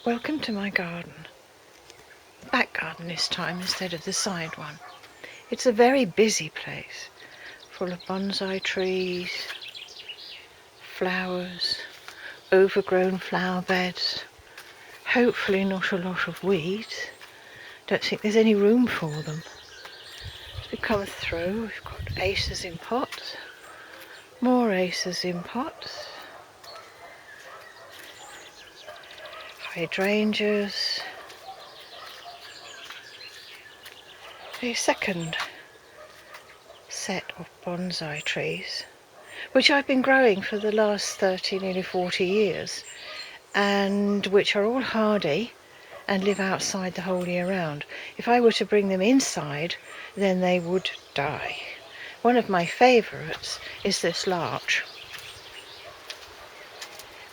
Welcome to my garden. Back garden this time instead of the side one. It's a very busy place, full of bonsai trees, flowers, overgrown flower beds, hopefully not a lot of weeds. Don't think there's any room for them. As we come through, we've got acers in pots, more acers in pots, hydrangeas, a second set of bonsai trees, which I've been growing for the last 30, nearly 40 years, and which are all hardy and live outside the whole year round. If I were to bring them inside, then they would die. One of my favourites is this larch,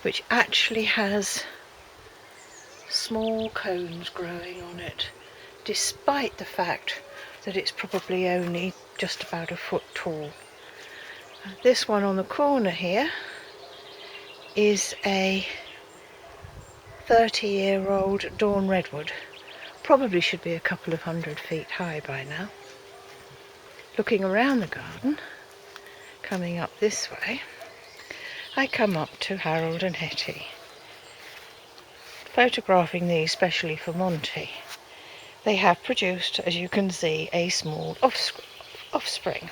which actually has small cones growing on it, despite the fact that it's probably only just about a foot tall. This one on the corner here is a 30-year-old dawn redwood. Probably should be a couple of 100 feet high by now. Looking around the garden, coming up this way, I come up to Harold and Hetty, photographing these specially for Monty. They have produced, as you can see, a small offspring,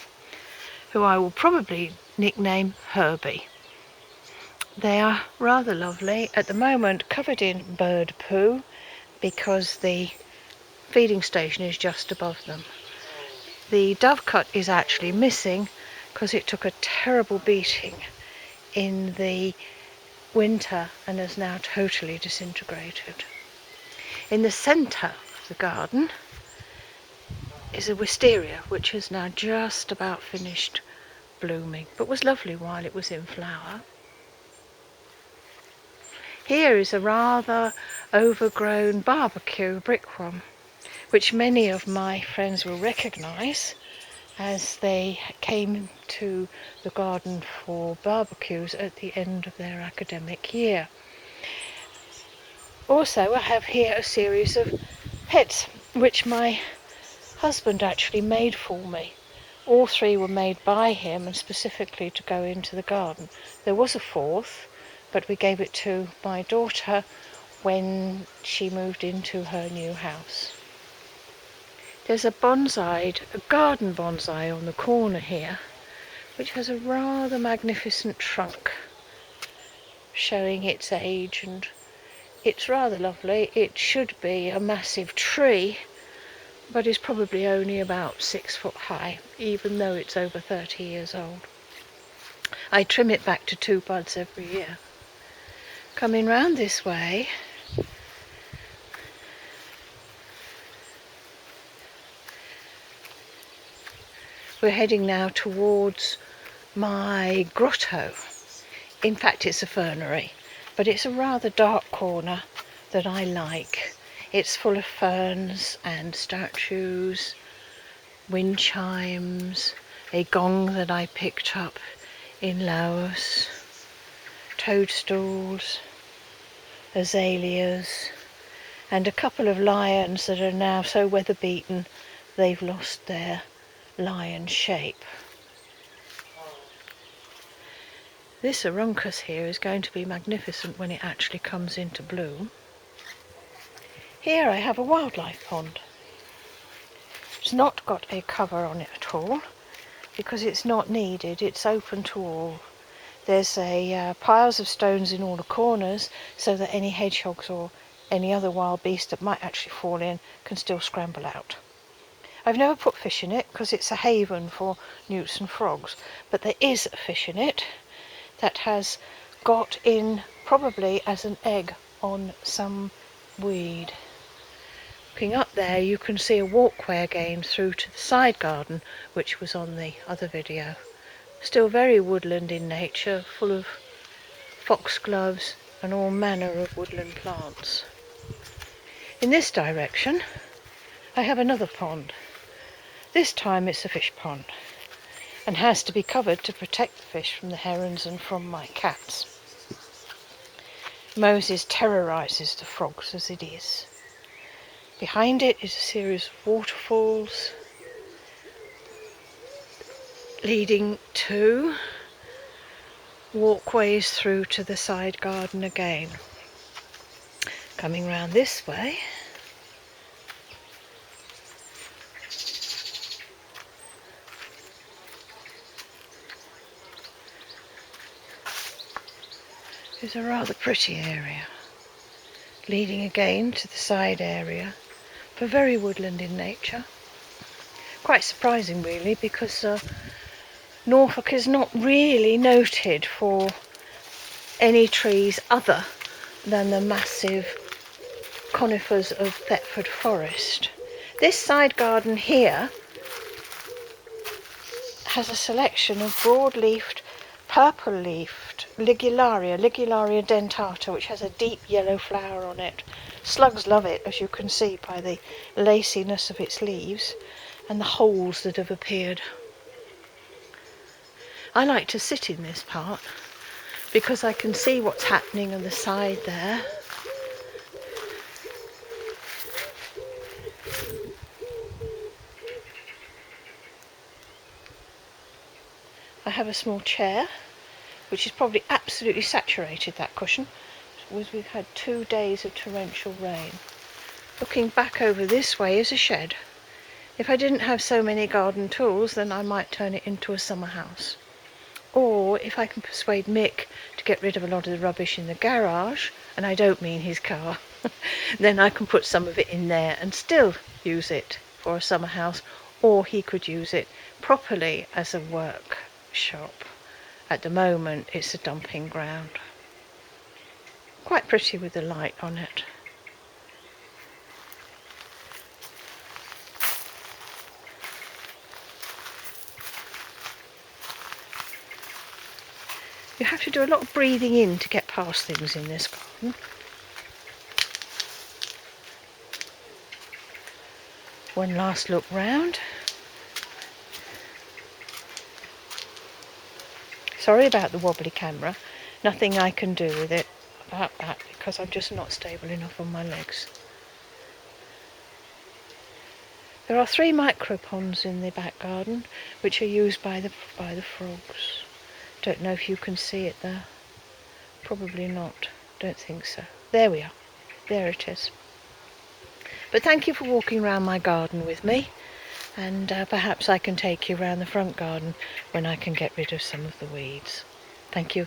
who I will probably nickname Herbie. They are rather lovely, at the moment covered in bird poo because the feeding station is just above them. The dovecot is actually missing because it took a terrible beating in the winter and is now totally disintegrated. In the centre of the garden is a wisteria, which is now just about finished blooming, but was lovely while it was in flower. Here is a rather overgrown barbecue brickworm, which many of my friends will recognise as they came to the garden for barbecues at the end of their academic year. Also, I have here a series of pets, which my husband actually made for me. All three were made by him and specifically to go into the garden. There was a fourth, but we gave it to my daughter when she moved into her new house. There's a garden bonsai on the corner here, which has a rather magnificent trunk showing its age, and it's rather lovely. It should be a massive tree, but is probably only about 6 foot high, even though it's over 30 years old. I trim it back to 2 buds every year. Coming round this way, we're heading now towards my grotto. In fact, it's a fernery, but it's a rather dark corner that I like. It's full of ferns and statues, wind chimes, a gong that I picked up in Laos, toadstools, azaleas, and a couple of lions that are now so weather-beaten they've lost their lion shape. This aruncus here is going to be magnificent when it actually comes into bloom. Here I have a wildlife pond. It's not got a cover on it at all because it's not needed. It's open to all. There's piles of stones in all the corners so that any hedgehogs or any other wild beast that might actually fall in can still scramble out. I've never put fish in it because it's a haven for newts and frogs, but there is a fish in it that has got in probably as an egg on some weed. Looking up there, you can see a walkway again through to the side garden, which was on the other video. Still very woodland in nature, full of foxgloves and all manner of woodland plants. In this direction, I have another pond. This time it's a fish pond and has to be covered to protect the fish from the herons and from my cats. Moses terrorises the frogs as it is. Behind it is a series of waterfalls leading to walkways through to the side garden again. Coming round this way, is a rather pretty area, leading again to the side area, but very woodland in nature. Quite surprising really, because Norfolk is not really noted for any trees other than the massive conifers of Thetford Forest. This side garden here has a selection of broad-leafed, purple-leafed Ligularia dentata, which has a deep yellow flower on it. Slugs love it, as you can see by the laciness of its leaves and the holes that have appeared. I like to sit in this part because I can see what's happening on the side there. I have a small chair, which is probably absolutely saturated, that cushion, as we've had 2 days of torrential rain. Looking back over this way is a shed. If I didn't have so many garden tools, then I might turn it into a summer house. Or if I can persuade Mick to get rid of a lot of the rubbish in the garage, and I don't mean his car, then I can put some of it in there and still use it for a summer house, or he could use it properly as a workshop. At the moment it's a dumping ground. Quite pretty with the light on it. You have to do a lot of breathing in to get past things in this garden. One last look round. Sorry about the wobbly camera. Nothing I can do with it about that, because I'm just not stable enough on my legs. There are 3 micro ponds in the back garden, which are used by the frogs. Don't know if you can see it there. Probably not. Don't think so. There we are. There it is. But thank you for walking around my garden with me, and perhaps I can take you around the front garden when I can get rid of some of the weeds. Thank you.